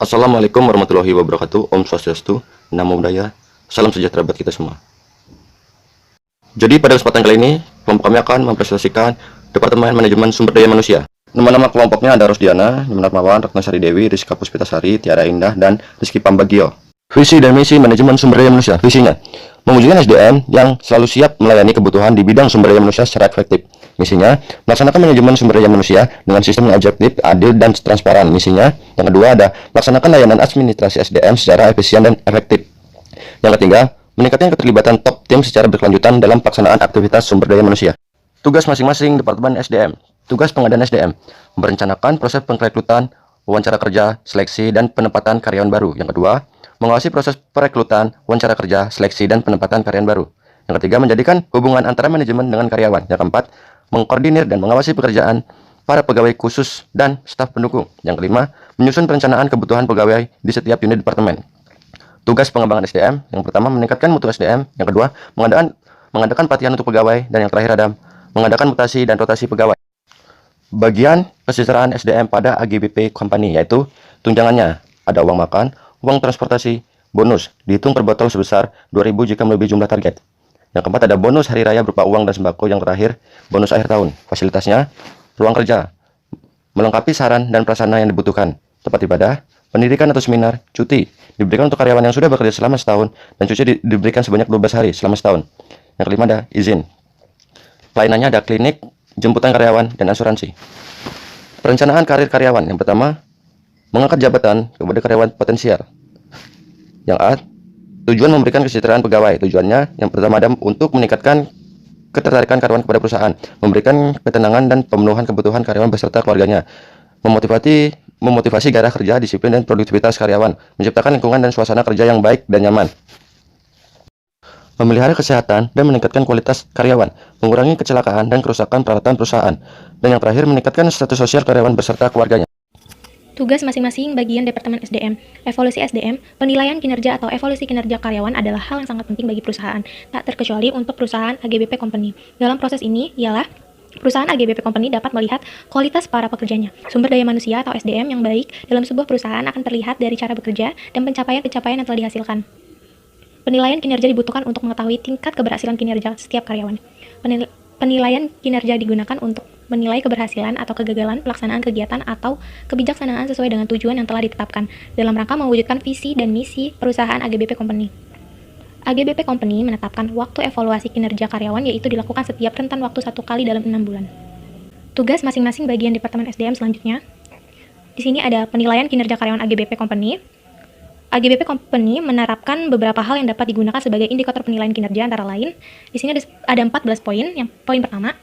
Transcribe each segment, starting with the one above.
Assalamualaikum warahmatullahi wabarakatuh. Om Swastiastu, Namo Buddhaya, salam sejahtera buat kita semua. Jadi pada kesempatan kali ini, kelompok kami akan mempresentasikan Departemen Manajemen Sumber Daya Manusia. Nama-nama kelompoknya ada Rosdiana, Nurmawan, Ratnasari Dewi, Rizka Puspitasari, Tiara Indah, dan Rizky Pambagio. Visi dan misi Manajemen Sumber Daya Manusia. Visinya, mewujudkan SDM yang selalu siap melayani kebutuhan di bidang sumber daya manusia secara efektif. Misinya, melaksanakan manajemen sumber daya manusia dengan sistem yang objektif, adil, dan transparan. Misinya, yang kedua ada melaksanakan layanan administrasi SDM secara efisien dan efektif. Yang ketiga, meningkatkan keterlibatan top tim secara berkelanjutan dalam pelaksanaan aktivitas sumber daya manusia. Tugas masing-masing Departemen SDM. Tugas pengadaan SDM, merencanakan proses perekrutan, wawancara kerja, seleksi, dan penempatan karyawan baru. Yang kedua, mengawasi proses perekrutan, wawancara kerja, seleksi, dan penempatan karyawan baru. Yang ketiga, menjadikan hubungan antara manajemen dengan karyawan. Yang keempat, mengkoordinir dan mengawasi pekerjaan para pegawai khusus dan staf pendukung. Yang kelima, menyusun perencanaan kebutuhan pegawai di setiap unit departemen. Tugas pengembangan SDM, yang pertama meningkatkan mutu SDM, yang kedua mengadakan pelatihan untuk pegawai, dan yang terakhir ada mengadakan mutasi dan rotasi pegawai. Bagian kesejahteraan SDM pada AGBP Company, yaitu tunjangannya ada uang makan, uang transportasi, bonus dihitung per botol sebesar 2.000 jika melebihi jumlah target. Yang keempat ada bonus hari raya berupa uang dan sembako. Yang terakhir, bonus akhir tahun. Fasilitasnya, ruang kerja, melengkapi saran dan prasarana yang dibutuhkan, tempat ibadah, pendidikan atau seminar, cuti diberikan untuk karyawan yang sudah bekerja selama setahun, dan cuti diberikan sebanyak 12 hari selama setahun. Yang kelima ada izin. Pelayanannya ada klinik, jemputan karyawan, dan asuransi. Perencanaan karir karyawan. Yang pertama, mengangkat jabatan kepada karyawan potensial. Yang A, tujuan memberikan kesejahteraan pegawai. Tujuannya yang pertama ada untuk meningkatkan ketertarikan karyawan kepada perusahaan, memberikan ketenangan dan pemenuhan kebutuhan karyawan beserta keluarganya, memotivasi gairah kerja, disiplin, dan produktivitas karyawan, menciptakan lingkungan dan suasana kerja yang baik dan nyaman, memelihara kesehatan dan meningkatkan kualitas karyawan, mengurangi kecelakaan dan kerusakan peralatan perusahaan, dan yang terakhir meningkatkan status sosial karyawan beserta keluarganya. Tugas masing-masing bagian Departemen SDM. Evaluasi SDM, penilaian kinerja atau evaluasi kinerja karyawan adalah hal yang sangat penting bagi perusahaan, tak terkecuali untuk perusahaan AGBP Company. Dalam proses ini ialah perusahaan AGBP Company dapat melihat kualitas para pekerjanya. Sumber daya manusia atau SDM yang baik dalam sebuah perusahaan akan terlihat dari cara bekerja dan pencapaian-pencapaian yang telah dihasilkan. Penilaian kinerja dibutuhkan untuk mengetahui tingkat keberhasilan kinerja setiap karyawan. Penilaian kinerja digunakan untuk menilai keberhasilan atau kegagalan pelaksanaan kegiatan atau kebijaksanaan sesuai dengan tujuan yang telah ditetapkan dalam rangka mewujudkan visi dan misi perusahaan AGBP Company. AGBP Company menetapkan waktu evaluasi kinerja karyawan yaitu dilakukan setiap rentan waktu 1 kali dalam 6 bulan. Tugas masing-masing bagian Departemen SDM selanjutnya. Di sini ada penilaian kinerja karyawan AGBP Company. AGBP Company menerapkan beberapa hal yang dapat digunakan sebagai indikator penilaian kinerja antara lain. Di sini ada 14 poin. Yang poin pertama,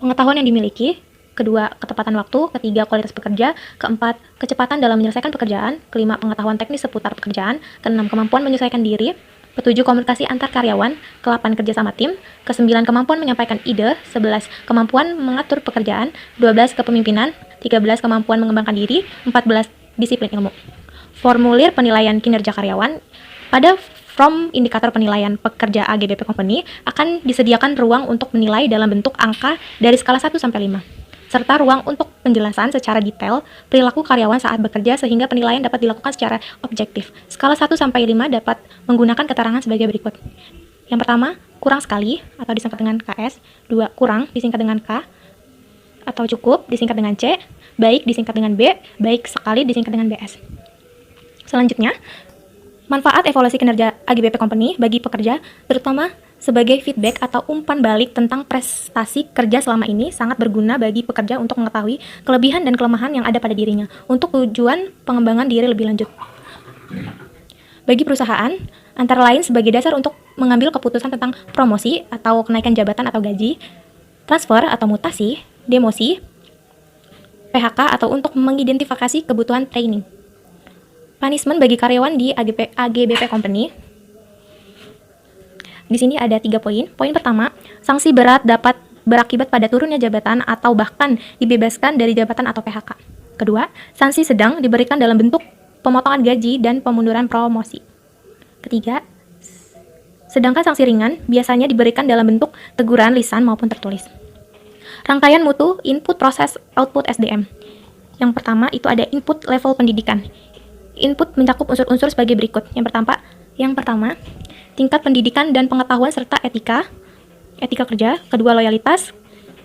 pengetahuan yang dimiliki. Kedua, ketepatan waktu. Ketiga, kualitas pekerja. Keempat, kecepatan dalam menyelesaikan pekerjaan. Kelima, pengetahuan teknis seputar pekerjaan. Keenam, kemampuan menyesuaikan diri. Ketujuh, komunikasi antar karyawan. Ke-8, kerja sama tim. Ke-9, kemampuan menyampaikan ide. 11, kemampuan mengatur pekerjaan. 12, kepemimpinan. 13, kemampuan mengembangkan diri. 14, disiplin ilmu. Formulir penilaian kinerja karyawan. Pada form indikator penilaian pekerja AGBP Company akan disediakan ruang untuk menilai dalam bentuk angka dari skala 1 sampai 5, serta ruang untuk penjelasan secara detail perilaku karyawan saat bekerja sehingga penilaian dapat dilakukan secara objektif. Skala 1 sampai 5 dapat menggunakan keterangan sebagai berikut. Yang pertama, kurang sekali atau disingkat dengan KS. 2, kurang disingkat dengan K atau cukup disingkat dengan C. Baik disingkat dengan B. Baik sekali disingkat dengan BS. Selanjutnya, manfaat evaluasi kinerja AGBP Company bagi pekerja, terutama sebagai feedback atau umpan balik tentang prestasi kerja selama ini, sangat berguna bagi pekerja untuk mengetahui kelebihan dan kelemahan yang ada pada dirinya, untuk tujuan pengembangan diri lebih lanjut. Bagi perusahaan, antara lain sebagai dasar untuk mengambil keputusan tentang promosi atau kenaikan jabatan atau gaji, transfer atau mutasi, demosi, PHK atau untuk mengidentifikasi kebutuhan training. Punishment bagi karyawan di AGBP Company. Di sini ada 3 poin. Poin pertama, sanksi berat dapat berakibat pada turunnya jabatan atau bahkan dibebaskan dari jabatan atau PHK. Kedua, sanksi sedang diberikan dalam bentuk pemotongan gaji dan pemunduran promosi. Ketiga, sedangkan sanksi ringan biasanya diberikan dalam bentuk teguran lisan maupun tertulis. Rangkaian mutu input proses output SDM. Yang pertama itu ada input level pendidikan. Input mencakup unsur-unsur sebagai berikut. Yang pertama, tingkat pendidikan dan pengetahuan serta etika kerja. Kedua, loyalitas.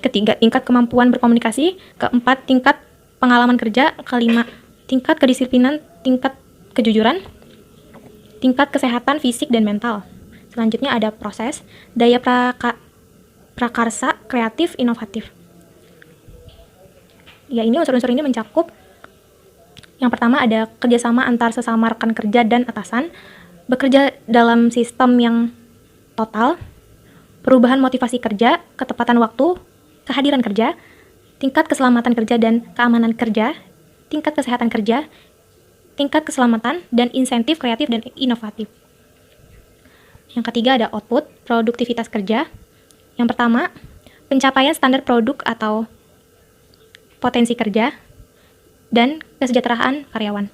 Ketiga, tingkat kemampuan berkomunikasi. Keempat, tingkat pengalaman kerja. Kelima, tingkat kedisiplinan, tingkat kejujuran, tingkat kesehatan fisik dan mental. Selanjutnya ada proses, daya prakarsa, kreatif, inovatif. Ya, ini unsur-unsur ini mencakup yang pertama ada kerjasama antar sesama rekan kerja dan atasan, bekerja dalam sistem yang total, perubahan motivasi kerja, ketepatan waktu, kehadiran kerja, tingkat keselamatan kerja dan keamanan kerja, tingkat kesehatan kerja, tingkat keselamatan, dan insentif kreatif dan inovatif. Yang ketiga ada output, produktivitas kerja. Yang pertama, pencapaian standar produk atau potensi kerja, dan kesejahteraan karyawan.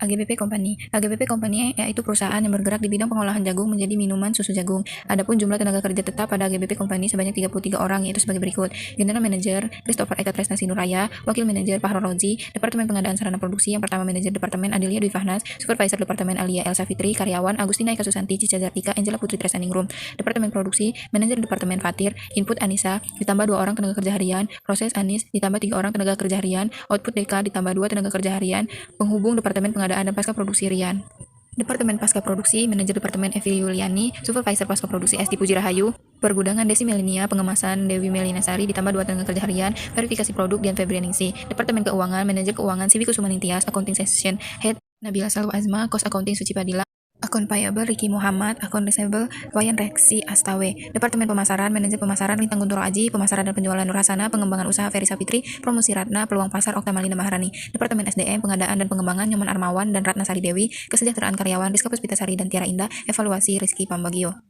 AGBP Company. AGBP Company yaitu perusahaan yang bergerak di bidang pengolahan jagung menjadi minuman susu jagung. Adapun jumlah tenaga kerja tetap pada AGBP Company sebanyak 33 orang, yaitu sebagai berikut. General Manager Christopher Eka Tresnasi Nuraya, Wakil Manajer Fahro Rozi, Departemen Pengadaan Sarana Produksi. Yang pertama Manajer Departemen Adelia Dwi Fahnas, Supervisor Departemen Alia Elsa Fitri, karyawan Agustina Eka Susanti, Cica Zartika, Angela Putri Tresaningrum. Departemen Produksi, Manajer Departemen Fatir, Input Anissa, ditambah 2 orang tenaga kerja harian, Proses Anis, ditambah 3 orang tenaga kerja harian, Output Deka, ditambah 2 tenaga kerja harian, Penghubung Departemen Pengadaan dan Pasca Produksi Rian. Departemen Pasca Produksi, Manajer Departemen Evi Yuliani, Supervisor Pasca Produksi Esti Puji Rahayu, Pergudangan Desi Melinia, Pengemasan Dewi Melinasari, ditambah 2 tenaga kerja harian, Verifikasi Produk Dian Febrianingsi. Departemen Keuangan, Manajer Keuangan Sivi Kusumanintias, Accounting Section Head Nabila Salwa Azma, Cost Accounting Suci Padilla, Akun Payable Riki Muhammad, Akun Receivable Wayan Reksi Astawe. Departemen Pemasaran, Manajer Pemasaran Lintang Guntur Aji, Pemasaran dan Penjualan Nur Hasana, Pengembangan Usaha Ferry Sapitri, Promosi Ratna, Peluang Pasar Okta Malina Maharani. Departemen SDM, Pengadaan dan Pengembangan Nyoman Armawan dan Ratna Sari Dewi, Kesejahteraan Karyawan Rizka Puspitasari dan Tiara Indah, Evaluasi Rizky Pambagio.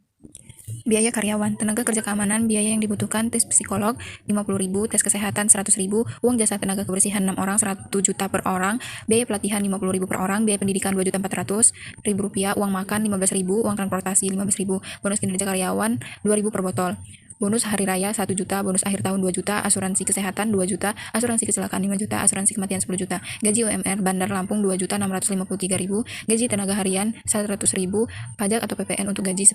Biaya karyawan, tenaga kerja keamanan, biaya yang dibutuhkan, tes psikolog 50.000, tes kesehatan 100.000, uang jasa tenaga kebersihan 6 orang 1 juta per orang, biaya pelatihan 50.000 per orang, biaya pendidikan 2.400.000 rupiah, uang makan 15.000, uang transportasi 15.000, bonus kinerja karyawan 2.000 per botol. Bonus hari raya 1 juta, bonus akhir tahun 2 juta, asuransi kesehatan 2 juta, asuransi kecelakaan 5 juta, asuransi kematian 10 juta, gaji UMR Bandar Lampung 2.653.000, gaji tenaga harian 100.000, pajak atau PPN untuk gaji 10%.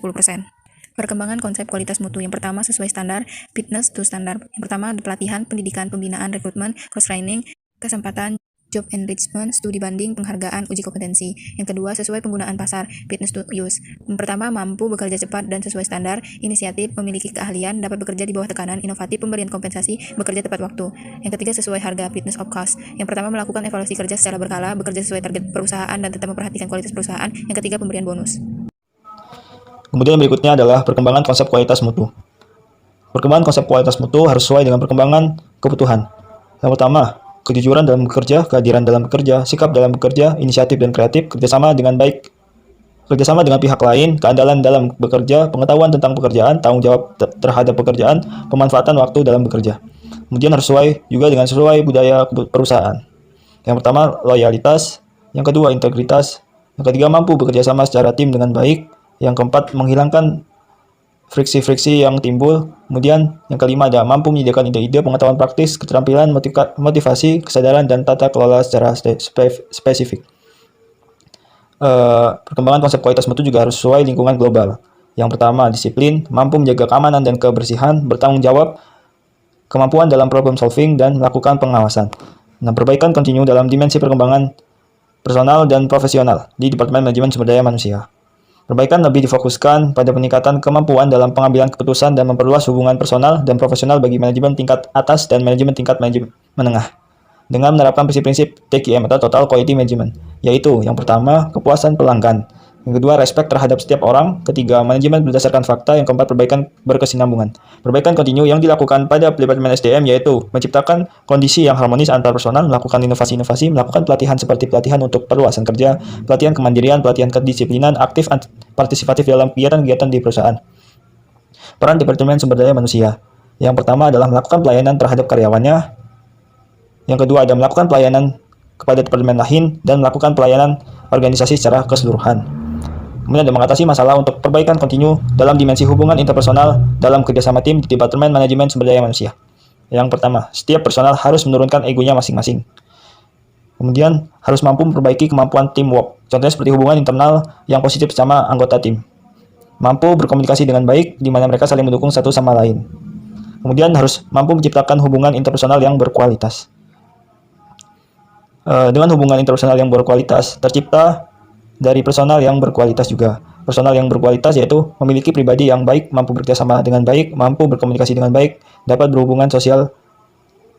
Perkembangan konsep kualitas mutu. Yang pertama, sesuai standar, fitness to standar. Yang pertama, pelatihan, pendidikan, pembinaan, rekrutmen, cross-training, kesempatan, job enrichment, studi banding, penghargaan, uji kompetensi. Yang kedua, sesuai penggunaan pasar, fitness to use. Yang pertama, mampu bekerja cepat dan sesuai standar, inisiatif, memiliki keahlian, dapat bekerja di bawah tekanan, inovatif, pemberian kompensasi, bekerja tepat waktu. Yang ketiga, sesuai harga, fitness of cost. Yang pertama, melakukan evaluasi kerja secara berkala, bekerja sesuai target perusahaan dan tetap memperhatikan kualitas perusahaan. Yang ketiga, pemberian bonus. Kemudian berikutnya adalah perkembangan konsep kualitas mutu. Perkembangan konsep kualitas mutu harus sesuai dengan perkembangan kebutuhan. Yang pertama, kejujuran dalam bekerja, kehadiran dalam bekerja, sikap dalam bekerja, inisiatif dan kreatif, kerjasama dengan pihak lain, keandalan dalam bekerja, pengetahuan tentang pekerjaan, tanggung jawab terhadap pekerjaan, pemanfaatan waktu dalam bekerja. Kemudian harus sesuai budaya perusahaan. Yang pertama, loyalitas. Yang kedua, integritas. Yang ketiga, mampu bekerja sama secara tim dengan baik. Yang keempat, menghilangkan friksi-friksi yang timbul. Kemudian yang kelima ada mampu menyediakan ide-ide, pengetahuan praktis, keterampilan, motivasi, kesadaran, dan tata kelola secara spesifik. Perkembangan konsep kualitas mutu juga harus sesuai lingkungan global. Yang pertama, disiplin, mampu menjaga keamanan dan kebersihan, bertanggung jawab, kemampuan dalam problem solving, dan melakukan pengawasan. Nah, perbaikan kontinu dalam dimensi perkembangan personal dan profesional di Departemen Manajemen Sumber Daya Manusia. Perbaikan lebih difokuskan pada peningkatan kemampuan dalam pengambilan keputusan dan memperluas hubungan personal dan profesional bagi manajemen tingkat atas dan manajemen tingkat menengah. Dengan menerapkan prinsip-prinsip TQM atau Total Quality Management, yaitu yang pertama, kepuasan pelanggan. Yang kedua, respek terhadap setiap orang. Ketiga, manajemen berdasarkan fakta. Yang keempat, perbaikan berkesinambungan. Perbaikan kontinu yang dilakukan pada Departemen SDM yaitu menciptakan kondisi yang harmonis antar personal, melakukan inovasi-inovasi, melakukan pelatihan seperti pelatihan untuk perluasan kerja, pelatihan kemandirian, pelatihan kedisiplinan, aktif partisipatif dalam kegiatan-kegiatan di perusahaan. Peran Departemen Sumber Daya Manusia. Yang pertama adalah melakukan pelayanan terhadap karyawannya. Yang kedua adalah melakukan pelayanan kepada departemen lain dan melakukan pelayanan organisasi secara keseluruhan. Kemudian ada mengatasi masalah untuk perbaikan kontinu dalam dimensi hubungan interpersonal dalam kerjasama tim di Departemen Manajemen Sumber Daya Manusia. Yang pertama, setiap personal harus menurunkan egonya masing-masing. Kemudian harus mampu memperbaiki kemampuan teamwork. Contohnya seperti hubungan internal yang positif sama anggota tim. Mampu berkomunikasi dengan baik, di mana mereka saling mendukung satu sama lain. Kemudian harus mampu menciptakan hubungan interpersonal yang berkualitas. Dengan hubungan interpersonal yang berkualitas, tercipta dari personal yang berkualitas juga. Personal yang berkualitas yaitu memiliki pribadi yang baik, mampu bekerjasama dengan baik, mampu berkomunikasi dengan baik, dapat berhubungan sosial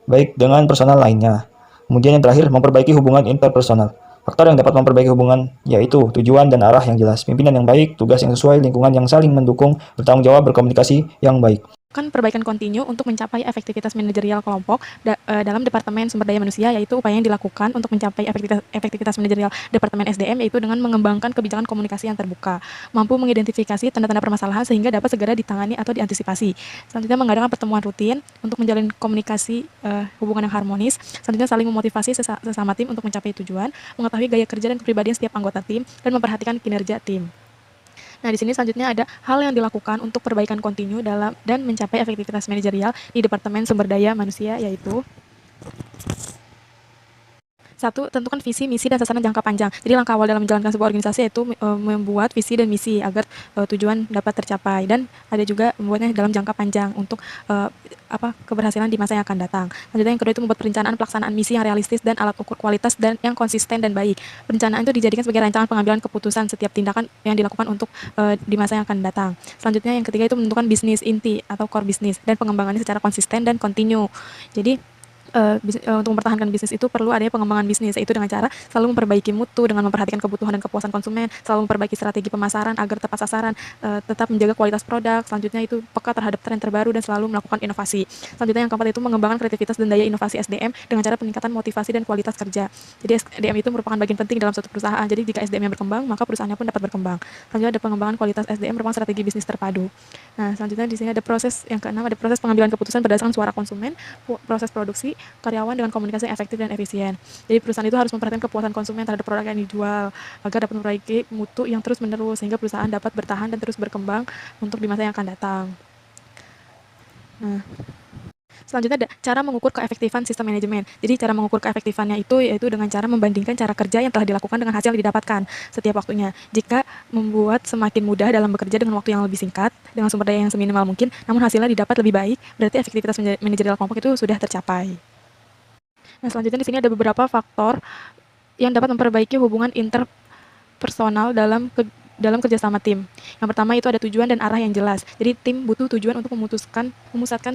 baik dengan personal lainnya. Kemudian yang terakhir, memperbaiki hubungan interpersonal. Faktor yang dapat memperbaiki hubungan yaitu tujuan dan arah yang jelas, pimpinan yang baik, tugas yang sesuai, lingkungan yang saling mendukung, bertanggung jawab, berkomunikasi yang baik. Kan perbaikan kontinu untuk mencapai efektivitas manajerial kelompok dalam Departemen Sumber Daya Manusia, yaitu upaya yang dilakukan untuk mencapai efektivitas manajerial Departemen SDM, yaitu dengan mengembangkan kebijakan komunikasi yang terbuka, mampu mengidentifikasi tanda-tanda permasalahan sehingga dapat segera ditangani atau diantisipasi. Selanjutnya mengadakan pertemuan rutin untuk menjalin komunikasi hubungan yang harmonis. Selanjutnya saling memotivasi sesama tim untuk mencapai tujuan, mengetahui gaya kerja dan kepribadian setiap anggota tim, dan memperhatikan kinerja tim. Nah, di sini selanjutnya ada hal yang dilakukan untuk perbaikan kontinu dalam dan mencapai efektivitas manajerial di Departemen Sumber Daya Manusia, yaitu 1. Tentukan visi, misi, dan sasaran jangka panjang. Jadi langkah awal dalam menjalankan sebuah organisasi yaitu membuat visi dan misi agar tujuan dapat tercapai, dan ada juga membuatnya dalam jangka panjang untuk keberhasilan di masa yang akan datang. Selanjutnya yang kedua itu membuat perencanaan pelaksanaan misi yang realistis dan alat ukur kualitas dan yang konsisten dan baik. Perencanaan itu dijadikan sebagai rancangan pengambilan keputusan setiap tindakan yang dilakukan untuk di masa yang akan datang. Selanjutnya yang ketiga itu menentukan bisnis inti atau core bisnis dan pengembangannya secara konsisten dan kontinu. Jadi untuk mempertahankan bisnis itu perlu adanya pengembangan bisnis, yaitu dengan cara selalu memperbaiki mutu dengan memperhatikan kebutuhan dan kepuasan konsumen, selalu memperbaiki strategi pemasaran agar tepat sasaran, tetap menjaga kualitas produk. Selanjutnya itu peka terhadap tren terbaru dan selalu melakukan inovasi. Selanjutnya yang keempat itu mengembangkan kreativitas dan daya inovasi SDM dengan cara peningkatan motivasi dan kualitas kerja. Jadi SDM itu merupakan bagian penting dalam suatu perusahaan. Jadi jika SDM yang berkembang, maka perusahaannya pun dapat berkembang. Selanjutnya ada pengembangan kualitas SDM merupakan strategi bisnis terpadu. Nah, selanjutnya di sini ada proses yang keenam, ada proses pengambilan keputusan berdasarkan suara konsumen, proses produksi, karyawan dengan komunikasi yang efektif dan efisien. Jadi perusahaan itu harus memperhatikan kepuasan konsumen terhadap produk yang dijual agar dapat memperbaiki mutu yang terus menerus sehingga perusahaan dapat bertahan dan terus berkembang untuk di masa yang akan datang. Nah, selanjutnya ada cara mengukur keefektifan sistem manajemen. Jadi cara mengukur keefektifannya itu yaitu dengan cara membandingkan cara kerja yang telah dilakukan dengan hasil yang didapatkan setiap waktunya. Jika membuat semakin mudah dalam bekerja dengan waktu yang lebih singkat, dengan sumber daya yang seminimal mungkin, namun hasilnya didapat lebih baik, berarti efektivitas manajerial kelompok itu sudah tercapai. Nah, selanjutnya di sini ada beberapa faktor yang dapat memperbaiki hubungan interpersonal dalam kerjasama tim. Yang pertama itu ada tujuan dan arah yang jelas. Jadi tim butuh tujuan untuk memusatkan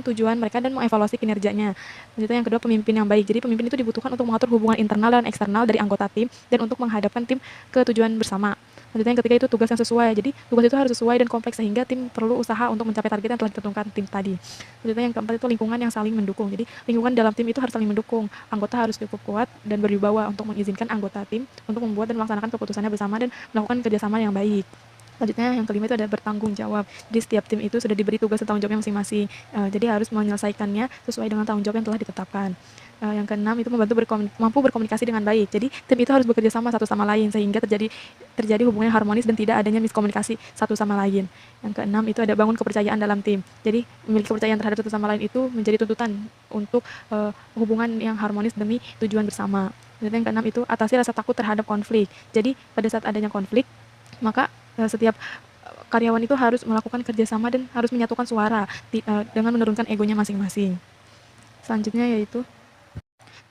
tujuan mereka dan mengevaluasi kinerjanya. Selanjutnya yang kedua, pemimpin yang baik. Jadi pemimpin itu dibutuhkan untuk mengatur hubungan internal dan eksternal dari anggota tim dan untuk menghadapkan tim ke tujuan bersama. Selanjutnya yang ketiga itu tugas yang sesuai. Jadi tugas itu harus sesuai dan kompleks sehingga tim perlu usaha untuk mencapai target yang telah ditentukan tim tadi. Selanjutnya yang keempat itu lingkungan yang saling mendukung. Jadi lingkungan dalam tim itu harus saling mendukung. Anggota harus cukup kuat dan berwibawa untuk mengizinkan anggota tim untuk membuat dan melaksanakan keputusannya bersama dan melakukan kerjasama yang baik. Selanjutnya yang kelima itu ada bertanggung jawab. Jadi setiap tim itu sudah diberi tugas dan tanggung jawabnya masing-masing. Jadi harus menyelesaikannya sesuai dengan tanggung jawab yang telah ditetapkan. Yang keenam itu mampu berkomunikasi dengan baik. Jadi tim itu harus bekerja sama satu sama lain sehingga terjadi hubungan yang harmonis dan tidak adanya miskomunikasi satu sama lain. Yang keenam itu ada bangun kepercayaan dalam tim. Jadi memiliki kepercayaan terhadap satu sama lain itu menjadi tuntutan untuk hubungan yang harmonis demi tujuan bersama. Dan yang keenam itu atasi rasa takut terhadap konflik. Jadi pada saat adanya konflik, maka setiap karyawan itu harus melakukan kerjasama dan harus menyatukan suara dengan menurunkan egonya masing-masing. Selanjutnya yaitu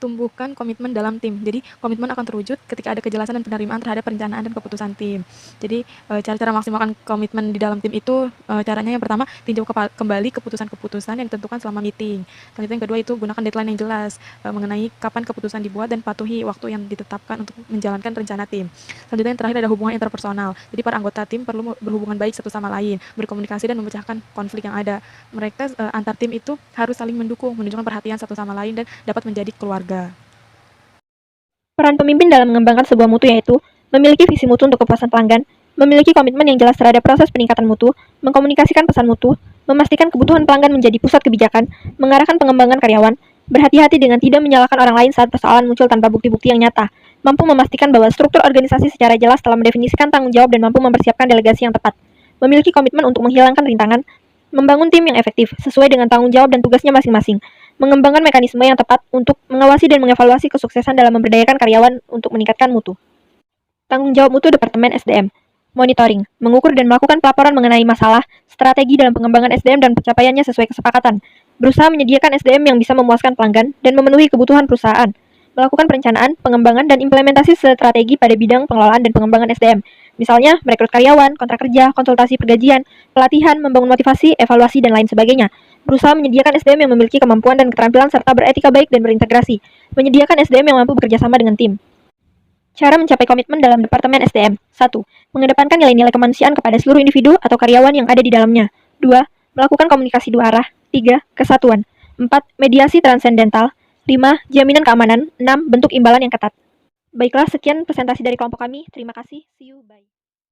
tumbuhkan komitmen dalam tim. Jadi komitmen akan terwujud ketika ada kejelasan dan penerimaan terhadap perencanaan dan keputusan tim. Jadi cara-cara maksimalkan komitmen di dalam tim itu caranya yang pertama tinjau kembali keputusan-keputusan yang ditentukan selama meeting. Selanjutnya yang kedua itu gunakan deadline yang jelas mengenai kapan keputusan dibuat dan patuhi waktu yang ditetapkan untuk menjalankan rencana tim. Selanjutnya yang terakhir ada hubungan interpersonal. Jadi para anggota tim perlu berhubungan baik satu sama lain, berkomunikasi dan memecahkan konflik yang ada. Mereka antar tim itu harus saling mendukung, menunjukkan perhatian satu sama lain dan dapat menjadi keluarga. Peran pemimpin dalam mengembangkan sebuah mutu yaitu memiliki visi mutu untuk kepuasan pelanggan, memiliki komitmen yang jelas terhadap proses peningkatan mutu, mengkomunikasikan pesan mutu, memastikan kebutuhan pelanggan menjadi pusat kebijakan, mengarahkan pengembangan karyawan, berhati-hati dengan tidak menyalahkan orang lain saat persoalan muncul tanpa bukti-bukti yang nyata, mampu memastikan bahwa struktur organisasi secara jelas telah mendefinisikan tanggung jawab dan mampu mempersiapkan delegasi yang tepat, memiliki komitmen untuk menghilangkan rintangan, membangun tim yang efektif sesuai dengan tanggung jawab dan tugasnya masing-masing, Mengembangkan mekanisme yang tepat untuk mengawasi dan mengevaluasi kesuksesan dalam memberdayakan karyawan untuk meningkatkan mutu. Tanggung jawab mutu Departemen SDM. Monitoring, mengukur dan melakukan pelaporan mengenai masalah, strategi dalam pengembangan SDM dan pencapaiannya sesuai kesepakatan. Berusaha menyediakan SDM yang bisa memuaskan pelanggan dan memenuhi kebutuhan perusahaan. Melakukan perencanaan, pengembangan, dan implementasi strategi pada bidang pengelolaan dan pengembangan SDM. Misalnya, merekrut karyawan, kontrak kerja, konsultasi pergajian, pelatihan, membangun motivasi, evaluasi, dan lain sebagainya. Berusaha menyediakan SDM yang memiliki kemampuan dan keterampilan serta beretika baik dan berintegrasi. Menyediakan SDM yang mampu bekerjasama dengan tim. Cara mencapai komitmen dalam Departemen SDM. 1. Mengedepankan nilai-nilai kemanusiaan kepada seluruh individu atau karyawan yang ada di dalamnya. 2. Melakukan komunikasi dua arah. 3. Kesatuan. 4. Mediasi transendental. 5. Jaminan keamanan. 6. Bentuk imbalan yang ketat. Baiklah, sekian presentasi dari kelompok kami. Terima kasih. See you. Bye.